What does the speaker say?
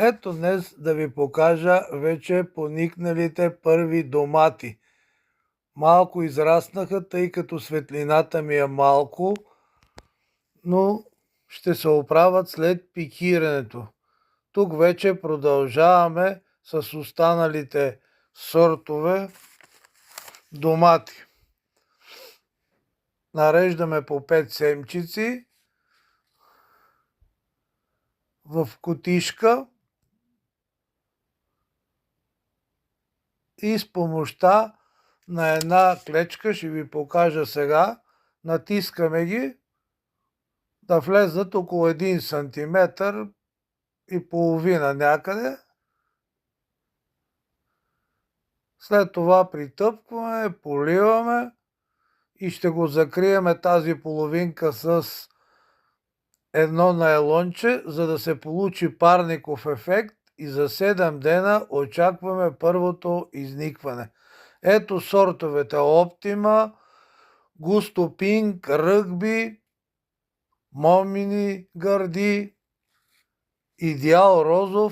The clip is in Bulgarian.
Ето днес да ви покажа вече поникналите първи домати. Малко израснаха, тъй като светлината ми е малко, но ще се оправят след пикирането. Тук вече продължаваме с останалите сортове домати. Нареждаме по 5 семчици в кутишка и с помощта на една клечка, ще ви покажа сега, натискаме ги да влезат около 1 см и половина някъде. След това притъпкваме, поливаме и ще го закриеме тази половинка с едно найлонче, за да се получи парников ефект, и за 7 дена очакваме първото изникване. Ето сортовете: Оптима, Густо Пинк, Ръгби, Момини гърди, Идеал розов